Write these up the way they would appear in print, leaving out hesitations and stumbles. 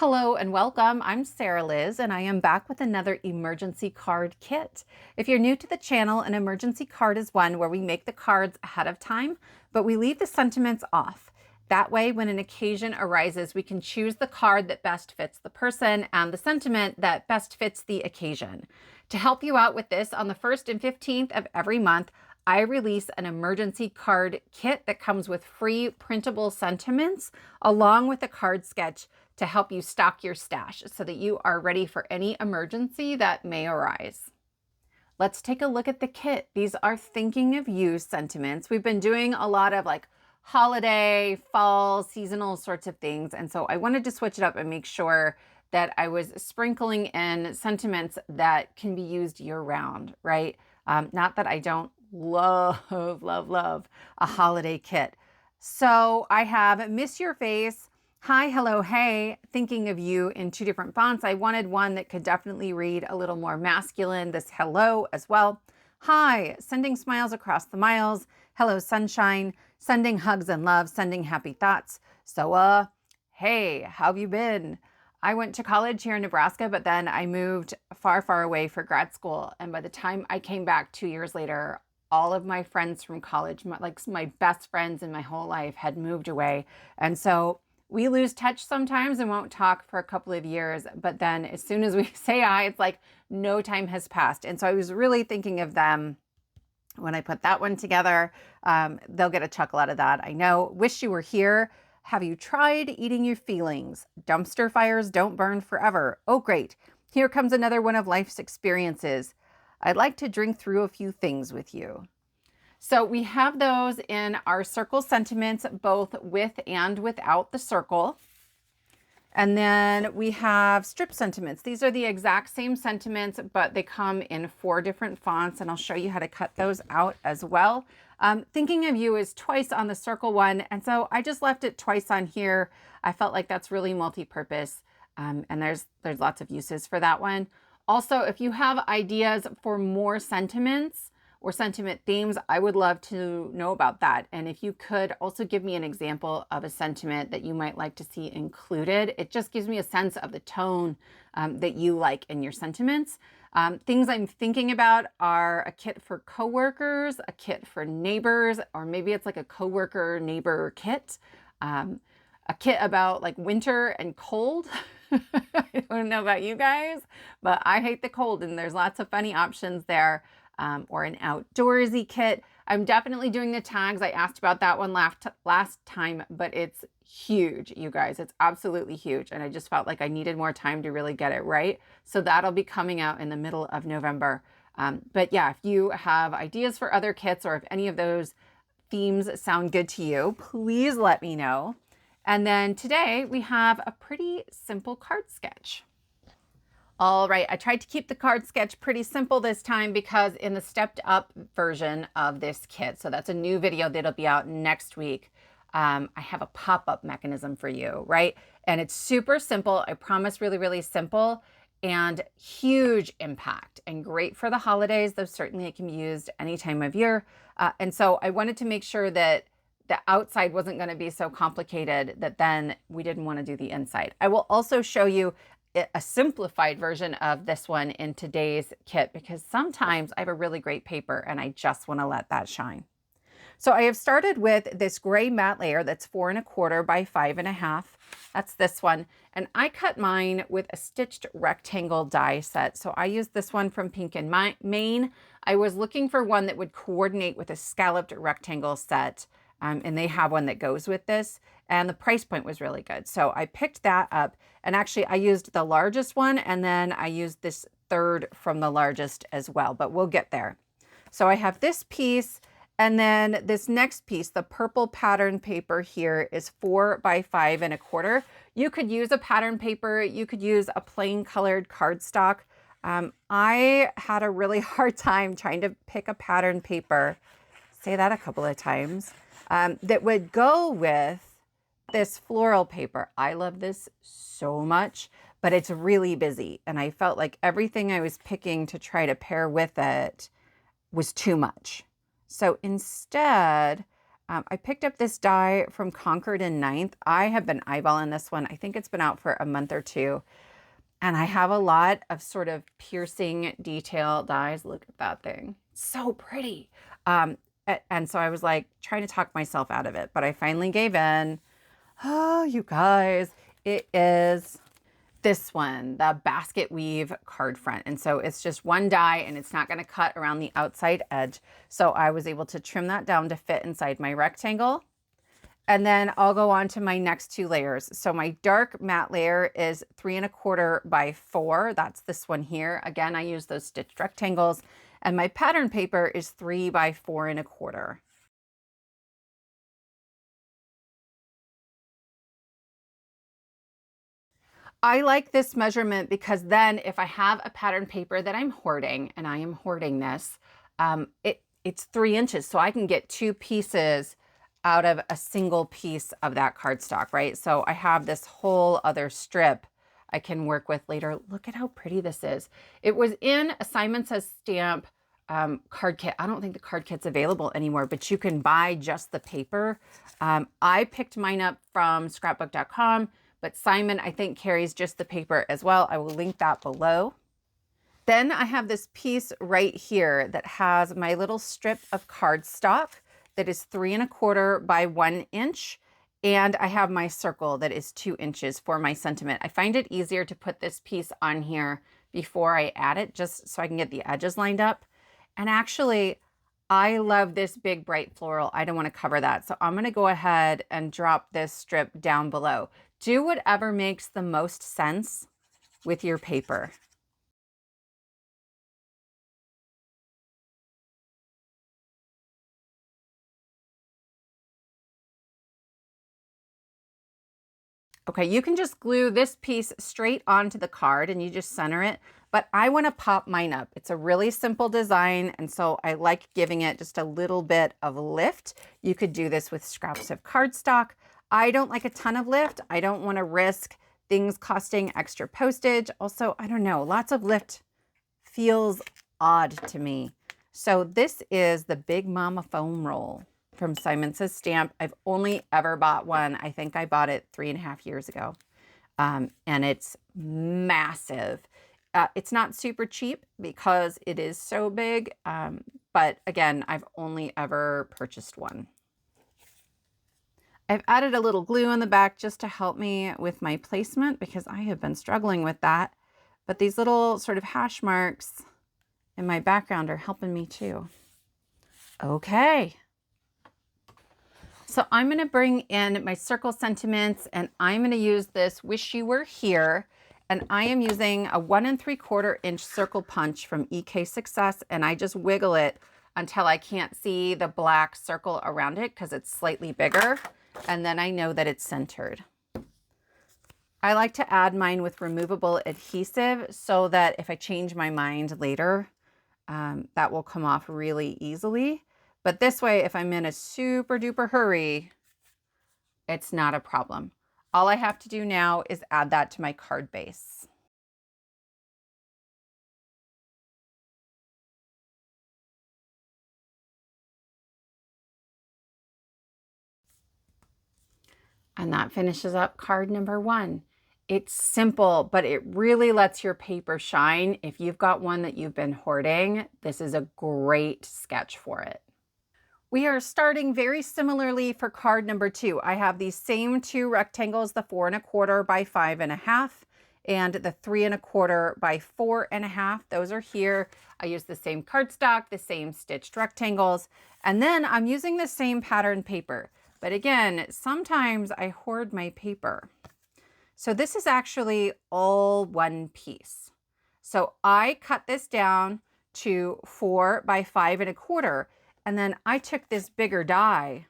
Hello and welcome. I'm Sarah Liz and I am back with another emergency card kit. If you're new to the channel, an emergency card is one where we make the cards ahead of time, but we leave the sentiments off. That way, when an occasion arises, we can choose the card that best fits the person and the sentiment that best fits the occasion. To help you out with this, on the 1st and 15th of every month, I release an emergency card kit that comes with free printable sentiments along with a card sketch to help you stock your stash so that you are ready for any emergency that may arise. Let's take a look at the kit. These are thinking of you sentiments. We've been doing a lot of like holiday, fall, seasonal sorts of things. And so I wanted to switch it up and make sure that I was sprinkling in sentiments that can be used year round, right? Not that I don't love a holiday kit. So I have Miss Your Face, Hi, Hello, Hey, Thinking of You in 2 different fonts. I wanted one that could definitely read a little more masculine, this hello as well. Hi, Sending Smiles Across the Miles, Hello Sunshine, Sending Hugs and Love, Sending Happy Thoughts. So, hey, how have you been? I went to college here in Nebraska, but then I moved far, far away for grad school. And by the time I came back 2 years later, all of my friends from college, my best friends in my whole life had moved away. And so we lose touch sometimes and won't talk for a couple of years. But then as soon as we say hi, it's like no time has passed. And so I was really thinking of them when I put that one together. They'll get a chuckle out of that. I know. Wish You Were Here. Have you tried eating your feelings? Dumpster fires don't burn forever. Oh, great. Here comes another one of life's experiences. I'd like to drink through a few things with you. So we have those in our circle sentiments, both with and without the circle. And then we have strip sentiments. These are the exact same sentiments, but they come in 4 different fonts, and I'll show you how to cut those out as well. Thinking of You is twice on the circle one, and so I just left it twice on here. I felt like that's really multi-purpose, and there's lots of uses for that one. Also, if you have ideas for more sentiments or sentiment themes, I would love to know about that. And if you could also give me an example of a sentiment that you might like to see included, it just gives me a sense of the tone that you like in your sentiments. Things I'm thinking about are a kit for coworkers, a kit for neighbors, or maybe it's like a coworker neighbor kit, a kit about like winter and cold. I don't know about you guys, but I hate the cold, and there's lots of funny options there. Or an outdoorsy kit. I'm definitely doing the tags. I asked about that one last time, but it's huge, you guys. It's absolutely huge. And I just felt like I needed more time to really get it right. So that'll be coming out in the middle of November. But yeah, if you have ideas for other kits, or if any of those themes sound good to you, please let me know. And then today we have a pretty simple card sketch. All right, I tried to keep the card sketch pretty simple this time because in the stepped up version of this kit, so that's a new video that'll be out next week, I have a pop-up mechanism for you, right? And it's super simple. I promise, really, really simple and huge impact and great for the holidays, though certainly it can be used any time of year. And so I wanted to make sure that the outside wasn't going to be so complicated that then we didn't want to do the inside. I will also show you a simplified version of this one in today's kit because sometimes I have a really great paper and I just want to let that shine. So I have started with this gray matte layer that's 4 1/4 by 5 1/2. That's this one. And I cut mine with a stitched rectangle die set. So I used this one from Pink and Maine. I was looking for one that would coordinate with a scalloped rectangle set. And they have one that goes with this, and the price point was really good. So I picked that up, and actually I used the largest one, and then I used this third from the largest as well, but we'll get there. So I have this piece, and then this next piece, the purple pattern paper here, is 4 by 5 1/4. You could use a pattern paper, you could use a plain colored cardstock. I had a really hard time trying to pick a pattern paper, say that a couple of times, that would go with this floral paper. I love this so much, but it's really busy. And I felt like everything I was picking to try to pair with it was too much. So instead, I picked up this die from Concord in Ninth. I have been eyeballing this one. I think it's been out for a month or two. And I have a lot of sort of piercing detail dies. Look at that thing. So pretty. And so I was like trying to talk myself out of it, but I finally gave in. Oh, you guys, it is this one, the basket weave card front. And so it's just one die and it's not going to cut around the outside edge. So I was able to trim that down to fit inside my rectangle. And then I'll go on to my next two layers. So my dark matte layer is 3 1/4 by 4. That's this one here. Again, I use those stitched rectangles. And my pattern paper is 3 by 4 1/4. I like this measurement because then if I have a pattern paper that I'm hoarding, and I am hoarding this, it's 3 inches. So I can get 2 pieces out of a single piece of that cardstock, right? So I have this whole other strip I can work with later. Look at how pretty this is. It was in a Simon Says Stamp card kit. I don't think the card kit's available anymore, but you can buy just the paper. I picked mine up from scrapbook.com, but Simon, I think, carries just the paper as well. I will link that below. Then I have this piece right here that has my little strip of cardstock that is 3 1/4 by 1 inch. And I have my circle that is 2 inches for my sentiment. I find it easier to put this piece on here before I add it, just so I can get the edges lined up. And actually, I love this big bright floral. I don't want to cover that. So I'm going to go ahead and drop this strip down below. Do whatever makes the most sense with your paper. Okay, you can just glue this piece straight onto the card and you just center it, but I want to pop mine up. It's a really simple design, and so I like giving it just a little bit of lift. You could do this with scraps of cardstock. I don't like a ton of lift. I don't want to risk things costing extra postage. Also, I don't know, lots of lift feels odd to me. So this is the Big Mama foam roll from Simon Says Stamp. I've only ever bought one. I think I bought it 3.5 years ago. And it's massive. It's not super cheap because it is so big. But again, I've only ever purchased one. I've added a little glue in the back just to help me with my placement because I have been struggling with that. But these little sort of hash marks in my background are helping me too. Okay. So I'm going to bring in my circle sentiments, and I'm going to use this Wish You Were Here. And I am using a 1 3/4 inch circle punch from EK Success, and I just wiggle it until I can't see the black circle around it because it's slightly bigger. And then I know that it's centered. I like to add mine with removable adhesive so that if I change my mind later, that will come off really easily. But this way, if I'm in a super duper hurry, it's not a problem. All I have to do now is add that to my card base. And that finishes up card number 1. It's simple, but it really lets your paper shine. If you've got one that you've been hoarding, this is a great sketch for it. We are starting very similarly for card number 2. I have these same 2 rectangles, the 4 1/4 by 5 1/2 and the 3 1/4 by 4 1/2. Those are here. I use the same cardstock, the same stitched rectangles, and then I'm using the same pattern paper. But again, sometimes I hoard my paper. So this is actually all one piece. So I cut this down to 4 by 5 1/4. And then I took this bigger die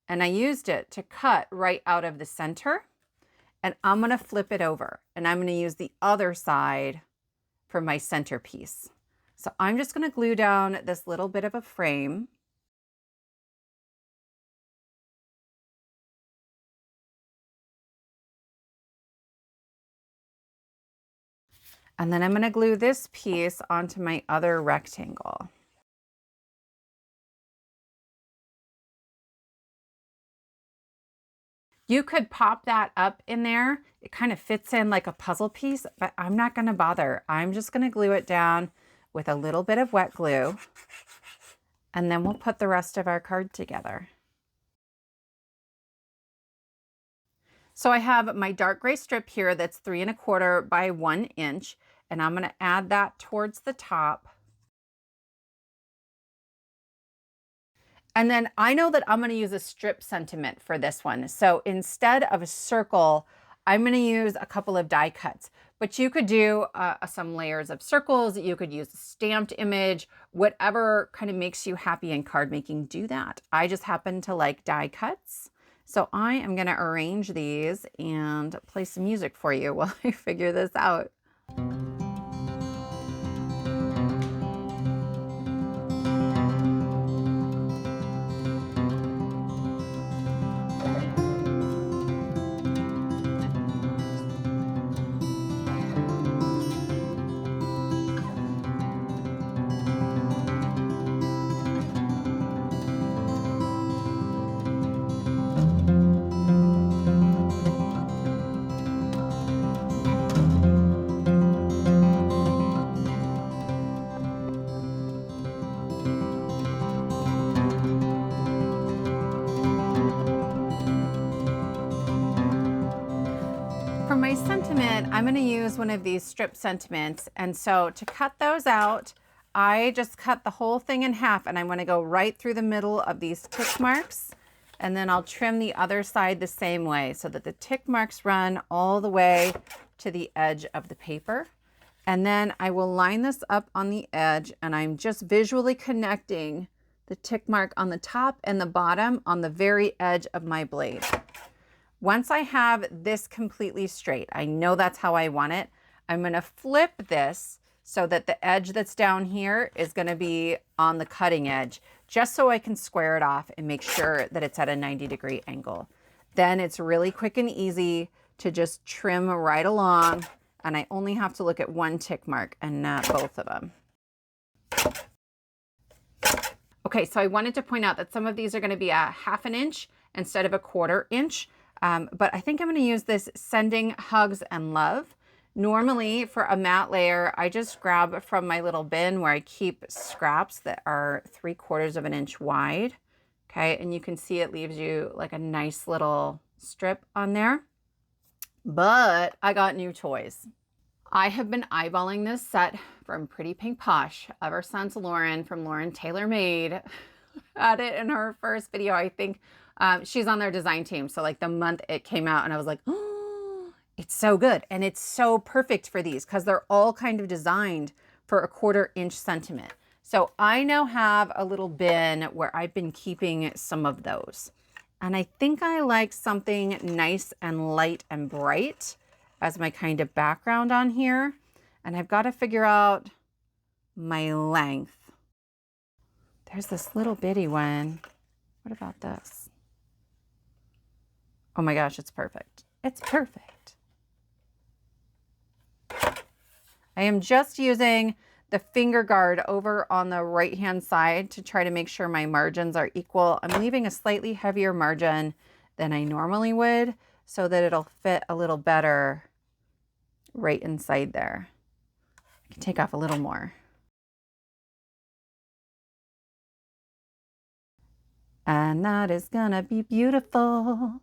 and I used it to cut right out of the center. And I'm going to flip it over and I'm going to use the other side for my centerpiece. So I'm just going to glue down this little bit of a frame. And then I'm going to glue this piece onto my other rectangle. You could pop that up in there. It kind of fits in like a puzzle piece, but I'm not going to bother. I'm just going to glue it down with a little bit of wet glue, and then we'll put the rest of our card together. So I have my dark gray strip here that's 3 1/4 by 1 inch, and I'm going to add that towards the top. And then I know that I'm going to use a strip sentiment for this one. So instead of a circle, I'm going to use a couple of die cuts. But you could do some layers of circles. You could use a stamped image, whatever kind of makes you happy in card making, do that. I just happen to like die cuts. So I am going to arrange these and play some music for you while I figure this out. For my sentiment, I'm going to use one of these strip sentiments. And so to cut those out, I just cut the whole thing in half, and I'm going to go right through the middle of these tick marks. And then I'll trim the other side the same way so that the tick marks run all the way to the edge of the paper. And then I will line this up on the edge, and I'm just visually connecting the tick mark on the top and the bottom on the very edge of my blade. Once I have this completely straight, I know that's how I want it, I'm going to flip this so that the edge that's down here is going to be on the cutting edge, just so I can square it off and make sure that it's at a 90-degree angle. Then it's really quick and easy to just trim right along, and I only have to look at one tick mark and not both of them. Okay, so I wanted to point out that some of these are going to be a 1/2 inch instead of a 1/4 inch. But I think I'm going to use this Sending Hugs and Love. Normally for a matte layer, I just grab from my little bin where I keep scraps that are 3/4 of an inch wide. Okay, and you can see it leaves you like a nice little strip on there. But I got new toys. I have been eyeballing this set from Pretty Pink Posh ever since Lauren from Lauren Taylor Made had it in her first video. I think she's on their design team. So like the month it came out, and I was like, oh, it's so good. And it's so perfect for these because they're all kind of designed for a 1/4 inch sentiment. So I now have a little bin where I've been keeping some of those. And I think I like something nice and light and bright as my kind of background on here. And I've got to figure out my length. There's this little bitty one. What about this? Oh my gosh, it's perfect. It's perfect. I am just using the finger guard over on the right-hand side to try to make sure my margins are equal. I'm leaving a slightly heavier margin than I normally would so that it'll fit a little better right inside there. I can take off a little more. And that is gonna be beautiful.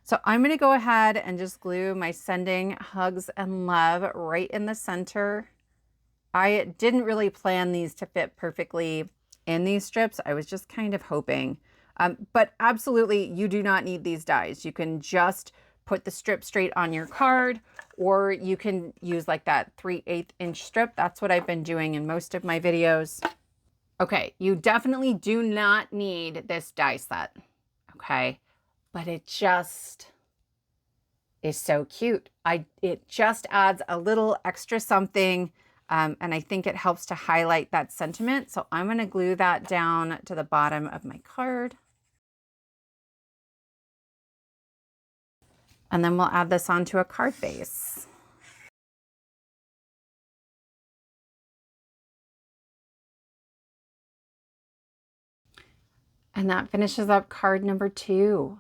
So I'm gonna go ahead and just glue my Sending Hugs and Love right in the center. I didn't really plan these to fit perfectly in these strips. I was just kind of hoping. But absolutely, you do not need these dies. You can just put the strip straight on your card, or you can use like that 3/8 inch strip. That's what I've been doing in most of my videos. Okay, you definitely do not need this die set, okay? But it just is so cute. It just adds a little extra something, and I think it helps to highlight that sentiment. So I'm gonna glue that down to the bottom of my card. And then we'll add this onto a card base. And that finishes up card number 2.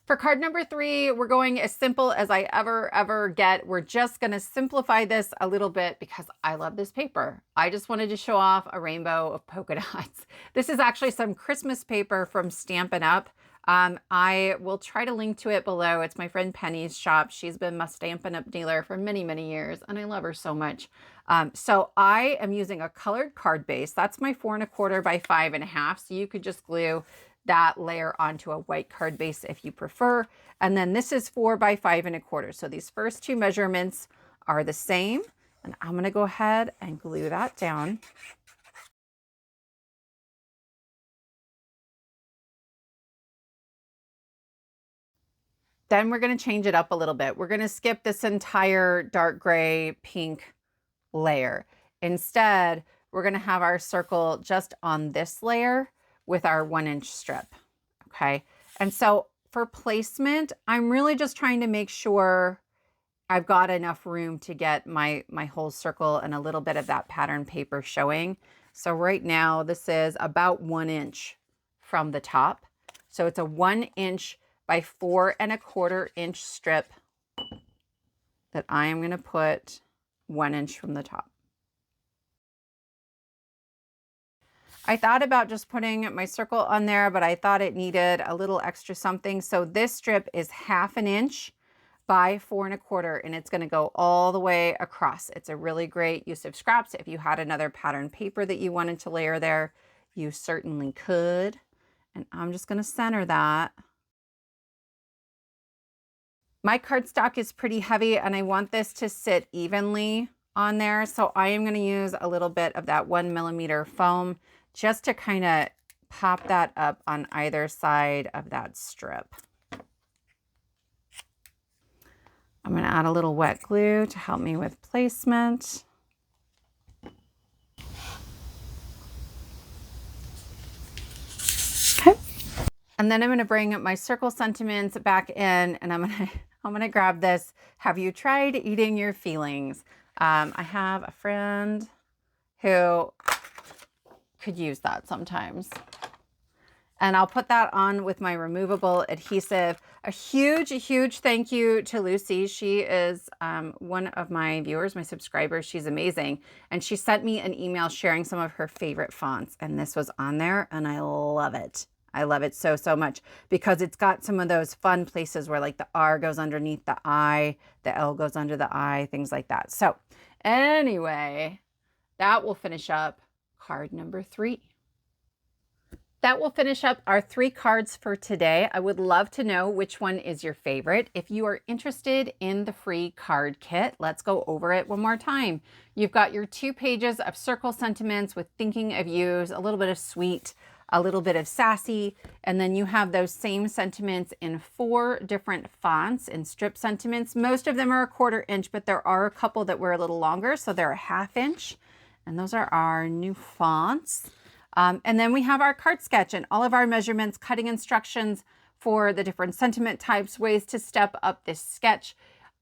For card number 3, we're going as simple as I ever get. We're just going to simplify this a little bit because I love this paper. I just wanted to show off a rainbow of polka dots. This is actually some Christmas paper from Stampin' Up. I will try to link to it below. It's my friend Penny's shop. She's been my Stampin' Up dealer for many, many years, and I love her so much. So I am using a colored card base. That's my 4 1/4 by 5 1/2. So you could just glue that layer onto a white card base if you prefer. And then this is 4 by 5 1/4. So these first two measurements are the same. And I'm going to go ahead and glue that down. Then we're going to change it up a little bit. We're going to skip this entire dark gray pink layer. Instead, we're going to have our circle just on this layer with our 1-inch strip. Okay. And so for placement, I'm really just trying to make sure I've got enough room to get my whole circle and a little bit of that pattern paper showing. So right now this is about 1 inch from the top. So it's a 1 inch by 4 1/4 inch strip that I am going to put 1 inch from the top. I thought about just putting my circle on there, but I thought it needed a little extra something. So this strip is 1/2 inch by 4 1/4, and it's going to go all the way across. It's a really great use of scraps. If you had another pattern paper that you wanted to layer there, you certainly could. And I'm just going to center that. My cardstock is pretty heavy and I want this to sit evenly on there. So I am going to use a little bit of that 1mm foam just to kind of pop that up on either side of that strip. I'm going to add a little wet glue to help me with placement. Okay. And then I'm going to bring my circle sentiments back in and I'm going to grab this. Have you tried eating your feelings? I have a friend who could use that sometimes. And I'll put that on with my removable adhesive. A huge thank you to Lucy. She is one of my viewers, my subscribers. She's amazing. And she sent me an email sharing some of her favorite fonts. And this was on there and I love it. I love it so much because it's got some of those fun places where like the R goes underneath the I, the L goes under the I, things like that. So anyway, that will finish up card number 3. That will finish up our 3 cards for today. I would love to know which one is your favorite. If you are interested in the free card kit, let's go over it one more time. You've got your 2 pages of circle sentiments with thinking of yous, a little bit of sweet, a little bit of sassy, and then you have those same sentiments in 4 different fonts and strip sentiments. Most of them are 1/4 inch, but there are a couple that were a little longer, so they're a 1/2 inch. And those are our new fonts. And then we have our card sketch and all of our measurements, cutting instructions for the different sentiment types, ways to step up this sketch.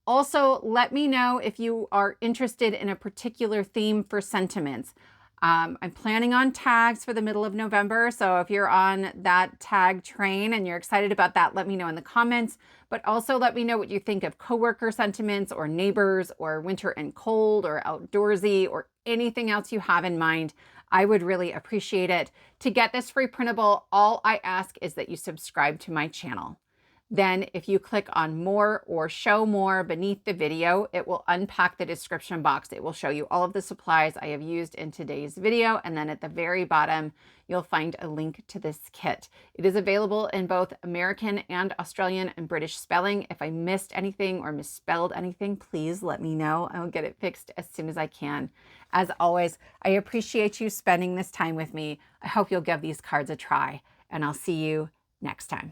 Also, let me know if you are interested in a particular theme for sentiments. I'm planning on tags for the middle of November. So if you're on that tag train and you're excited about that, let me know in the comments. But also let me know what you think of coworker sentiments or neighbors or winter and cold or outdoorsy or anything else you have in mind. I would really appreciate it. To get this free printable, all I ask is that you subscribe to my channel. Then if you click on more or show more beneath the video, it will unpack the description box. It will show you all of the supplies I have used in today's video. And then at the very bottom, you'll find a link to this kit. It is available in both American and Australian and British spelling. If I missed anything or misspelled anything, please let me know. I will get it fixed as soon as I can. As always, I appreciate you spending this time with me. I hope you'll give these cards a try, and I'll see you next time.